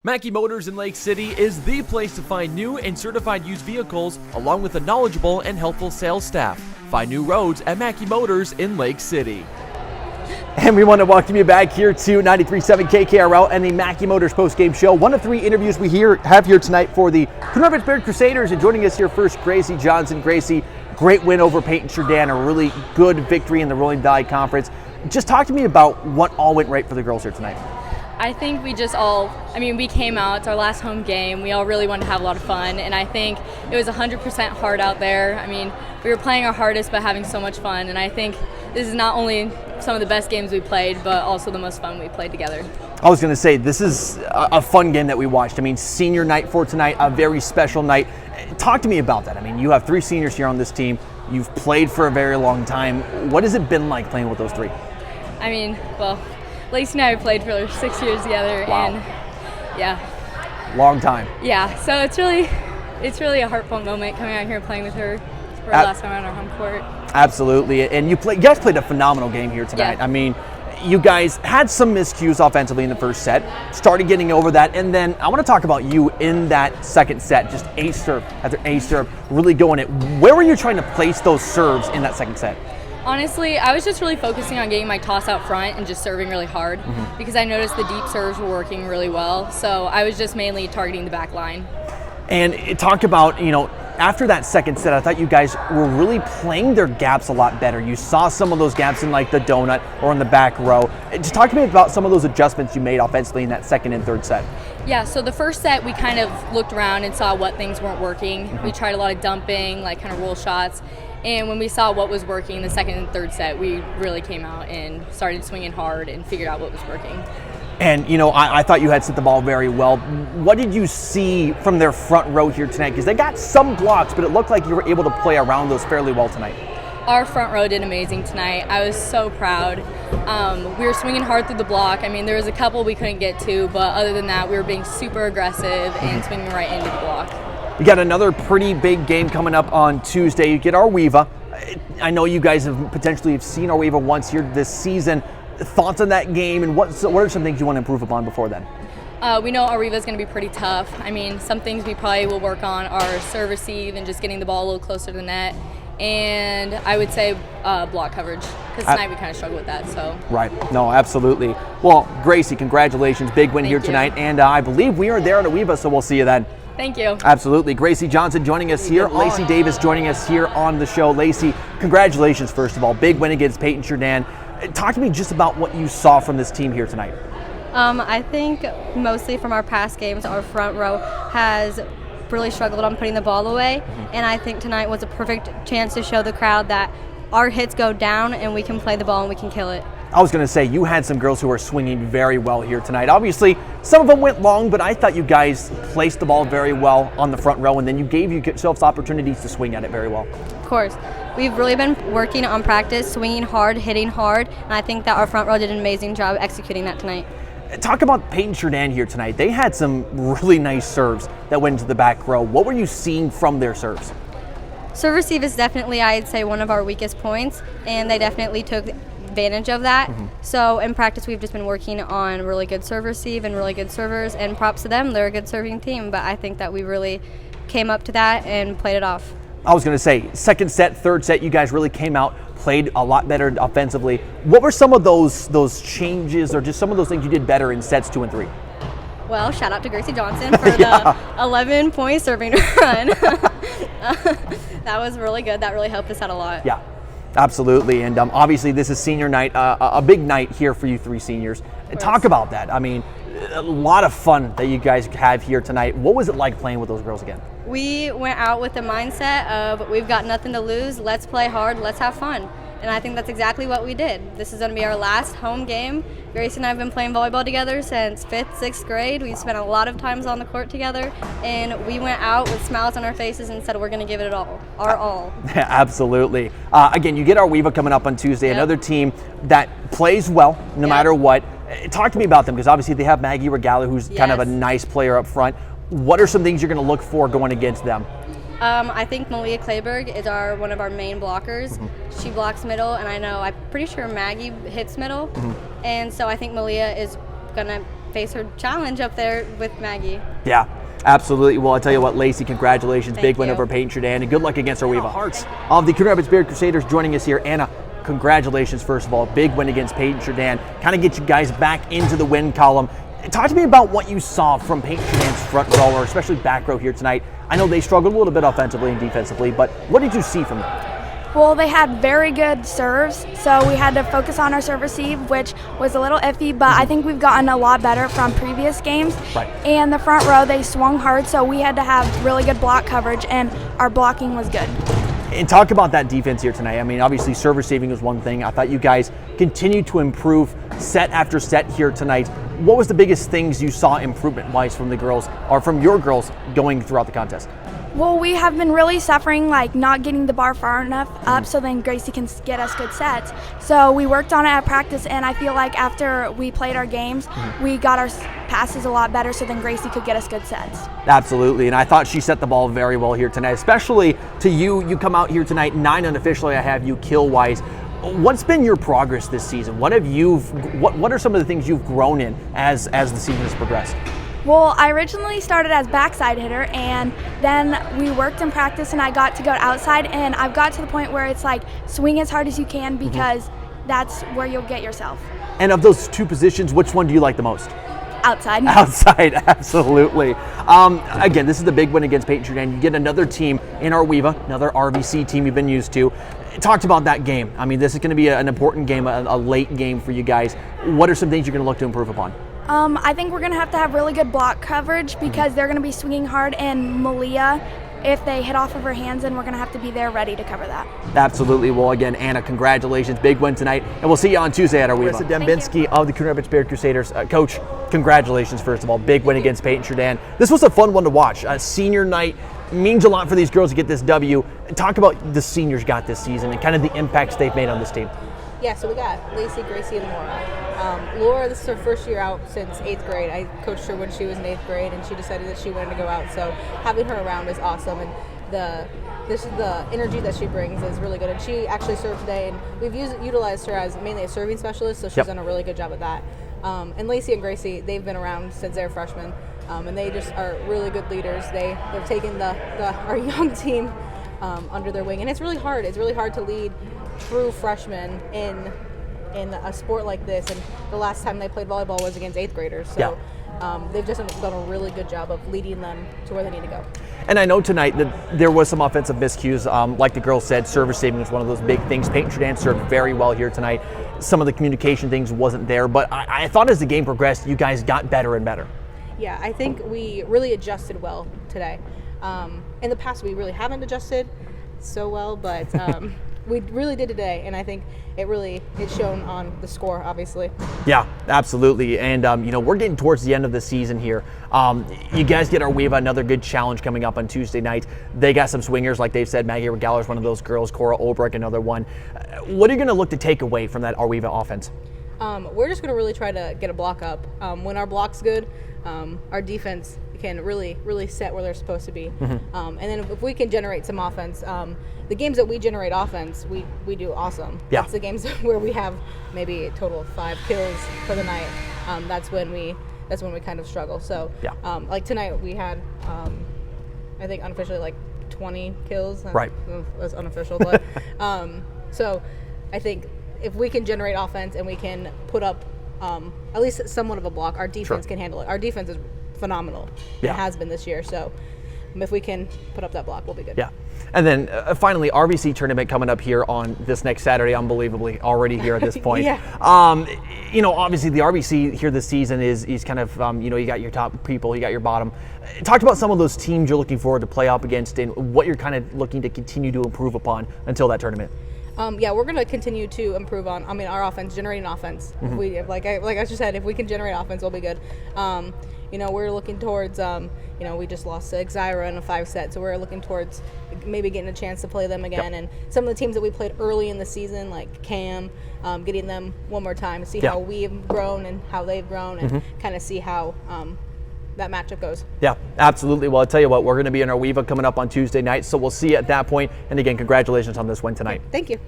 Mackey Motors in Lake City is the place to find new and certified used vehicles, along with a knowledgeable and helpful sales staff. Find new roads at Mackey Motors in Lake City. And we want to welcome you back here to 93.7 KKRL and the Mackey Motors postgame show. One of three interviews we have here tonight for the Northern Crusaders. And joining us here first, Gracy Johnson. Gracy, great win over Peyton-Churdan, a really good victory in the Rolling Valley Conference. Just talk to me about what all went right for the girls here tonight. I think we came out, it's our last home game. We all really wanted to have a lot of fun, and I think it was 100% hard out there. I mean, we were playing our hardest but having so much fun, and I think this is not only some of the best games we played, but also the most fun we played together. I was going to say, this is a fun game that we watched. I mean, senior night for tonight, a very special night. Talk to me about that. I mean, you have three seniors here on this team. You've played for a very long time. What has it been like playing with those three? I mean, well, Lacie and I played for 6 years together. Wow. And yeah. Long time. Yeah, so it's really a heartfelt moment coming out here and playing with her for our last time on our home court. Absolutely, and you guys played a phenomenal game here tonight. Yeah. I mean, you guys had some miscues offensively in the first set, started getting over that, and then I want to talk about you in that second set, just ace serve after ace serve, really going it. Where were you trying to place those serves in that second set? Honestly, I was just really focusing on getting my toss out front and just serving really hard because I noticed the deep serves were working really well. So I was just mainly targeting the back line. And talk about, after that second set, I thought you guys were really playing their gaps a lot better. You saw some of those gaps in like the donut or in the back row. Just talk to me about some of those adjustments you made offensively in that second and third set. Yeah, so the first set we kind of looked around and saw what things weren't working. We tried a lot of dumping, like kind of roll shots. And when we saw what was working in the second and third set, we really came out and started swinging hard and figured out what was working. And, I thought you had set the ball very well. What did you see from their front row here tonight? Because they got some blocks, but it looked like you were able to play around those fairly well tonight. Our front row did amazing tonight. I was so proud. We were swinging hard through the block. I mean, there was a couple we couldn't get to, but other than that, we were being super aggressive and swinging right into the block. We got another pretty big game coming up on Tuesday. You get Arweva. I know you guys have potentially seen Arweva once here this season. Thoughts on that game, and what are some things you want to improve upon before then? We know Arweva is going to be pretty tough. I mean, some things we probably will work on are serve receive and just getting the ball a little closer to the net. And I would say block coverage, because tonight we kind of struggled with that. So Right. No, absolutely. Well, Gracy, congratulations. Big win here tonight. And I believe we are there at Arweva, so we'll see you then. Thank you. Absolutely. Gracy Johnson joining us here. Lacie Davis joining us here on the show. Lacie, congratulations, first of all. Big win against Peyton-Churdan. Talk to me just about what you saw from this team here tonight. I think mostly from our past games, our front row has really struggled on putting the ball away. And I think tonight was a perfect chance to show the crowd that our hits go down and we can play the ball and we can kill it. I was going to say, you had some girls who were swinging very well here tonight. Obviously, some of them went long, but I thought you guys placed the ball very well on the front row, and then you gave yourselves opportunities to swing at it very well. Of course. We've really been working on practice, swinging hard, hitting hard, and I think that our front row did an amazing job executing that tonight. Talk about Peyton-Churdan here tonight. They had some really nice serves that went into the back row. What were you seeing from their serves? Serve receive is definitely, I'd say, one of our weakest points, and they definitely took advantage of that. So in practice, we've just been working on really good serve receive and really good servers, and props to them. They're a good serving team, but I think that we really came up to that and played it off. I was going to say, second set, third set, you guys really came out, played a lot better offensively. What were some of those changes, or just some of those things you did better in sets 2 and 3? Well, shout out to Gracy Johnson for the 11-point serving run. That was really good. That really helped us out a lot. Yeah, absolutely. And obviously this is senior night, a big night here for you three seniors. Talk about that. I mean, a lot of fun that you guys have here tonight. What was it like playing with those girls again? We went out with the mindset of we've got nothing to lose. Let's play hard. Let's have fun. And I think that's exactly what we did. This is going to be our last home game. Gracie and I have been playing volleyball together since 5th, 6th grade. We've spent a lot of times on the court together, and we went out with smiles on our faces and said we're going to give it our all. Absolutely. Again, you get Arweva coming up on Tuesday, another team that plays well no matter what. Talk to me about them, because obviously they have Maggie Regala, who's kind of a nice player up front. What are some things you're going to look for going against them? I think Malia Clayberg is one of our main blockers. She blocks middle, and I'm pretty sure Maggie hits middle. And so I think Malia is going to face her challenge up there with Maggie. Yeah, absolutely. Well, I'll tell you what, Lacie, congratulations. Thank Big win you. over Peyton Sheridan, and good luck against our Weeva Hearts of the Coon Rapids Bear Crusaders joining us here. Anna, congratulations, first of all. Big win against Peyton Sheridan. Kind of get you guys back into the win column. Talk to me about what you saw from Peyton Sheridan's front row, or especially back row here tonight. I know they struggled a little bit offensively and defensively, but what did you see from them? Well, they had very good serves, so we had to focus on our serve receive, which was a little iffy, but I think we've gotten a lot better from previous games. Right. And the front row, they swung hard, so we had to have really good block coverage, and our blocking was good. And talk about that defense here tonight. I mean, obviously serve receiving was one thing. I thought you guys continued to improve set after set here tonight. What was the biggest things you saw improvement-wise from the girls, or from your girls, going throughout the contest? Well, we have been really suffering, like not getting the bar far enough up so then Gracie can get us good sets. So we worked on it at practice, and I feel like after we played our games, we got our passes a lot better so then Gracie could get us good sets. Absolutely, and I thought she set the ball very well here tonight, especially to you. You come out here tonight 9 unofficially. I have you kill-wise. What's been your progress this season? What are some of the things you've grown in as the season has progressed? Well, I originally started as backside hitter, and then we worked in practice, and I got to go outside, and I've got to the point where it's like swing as hard as you can because that's where you'll get yourself. And of those two positions, which one do you like the most? Outside. Outside, absolutely. Again, this is the big win against Peyton Sheridan. You get another team in our Weeva, another RVC team you've been used to. Talked about that game. I mean, this is going to be an important game, a late game for you guys. What are some things you're going to look to improve upon? I think we're going to have really good block coverage because they're going to be swinging hard, and Malia, if they hit off of her hands, then we're going to have to be there ready to cover that. Absolutely. Well, again, Anna, congratulations. Big win tonight, and we'll see you on Tuesday at our Marissa Dembinski of the Coon Rapids Bear Crusaders. Coach, congratulations, first of all. Big win against Peyton Sheridan. This was a fun one to watch. Senior night means a lot for these girls to get this W. Talk about the seniors got this season and kind of the impacts they've made on this team. Yeah, so we got Lacie, Gracie, and Laura. Laura, this is her first year out since 8th grade. I coached her when she was in 8th grade, and she decided that she wanted to go out. So having her around is awesome, and the energy that she brings is really good. And she actually served today, and we've utilized her as mainly a serving specialist, so she's done a really good job at that. And Lacie and Gracie, they've been around since they're freshmen, and they just are really good leaders. They've taken our young team under their wing, and it's really hard. It's really hard to lead true freshmen in a sport like this, and the last time they played volleyball was against 8th graders, so they've just done a really good job of leading them to where they need to go. And I know tonight that there was some offensive miscues. Like the girls said, serve saving was one of those big things. Peyton Sheridan served very well here tonight. Some of the communication things wasn't there, but I thought as the game progressed, you guys got better and better. Yeah, I think we really adjusted well today. In the past, we really haven't adjusted so well, but we really did today, and I think it's shown on the score, obviously. Yeah, absolutely. And we're getting towards the end of the season here. You guys get our Weeva, another good challenge coming up on Tuesday night. They got some swingers, like they've said. Maggie Regaller is one of those girls. Cora Olbrich, another one. What are you going to look to take away from that Weeva offense? We're just going to really try to get a block up. When our block's good, our defense can really set where they're supposed to be. And then if we can generate some offense, the games that we generate offense, we do awesome. Yeah. That's the games where we have maybe a total of 5 kills for the night. That's when we kind of struggle. So like tonight we had I think unofficially like 20 kills. Right. That's unofficial, but so I think if we can generate offense and we can put up at least somewhat of a block, our defense can handle it. Our defense is phenomenal. It has been this year. So if we can put up that block, we'll be good. Yeah. And then finally, RVC tournament coming up here on this next Saturday, unbelievably already here at this point. Obviously the RVC here this season is kind of, you got your top people, you got your bottom. Talk about some of those teams you're looking forward to play up against and what you're kind of looking to continue to improve upon until that tournament. We're going to continue to improve on, our offense, generating offense. If we, like I just said, if we can generate offense, we'll be good. We're looking towards, we just lost to Xyra in a 5-set, so we're looking towards maybe getting a chance to play them again. And some of the teams that we played early in the season, like Cam, getting them one more time to see how we've grown and how they've grown and kind of see how that matchup goes. Yeah, absolutely. Well, I'll tell you what, we're going to be in our Weeva coming up on Tuesday night, so we'll see you at that point. And again, congratulations on this win tonight. Thank you.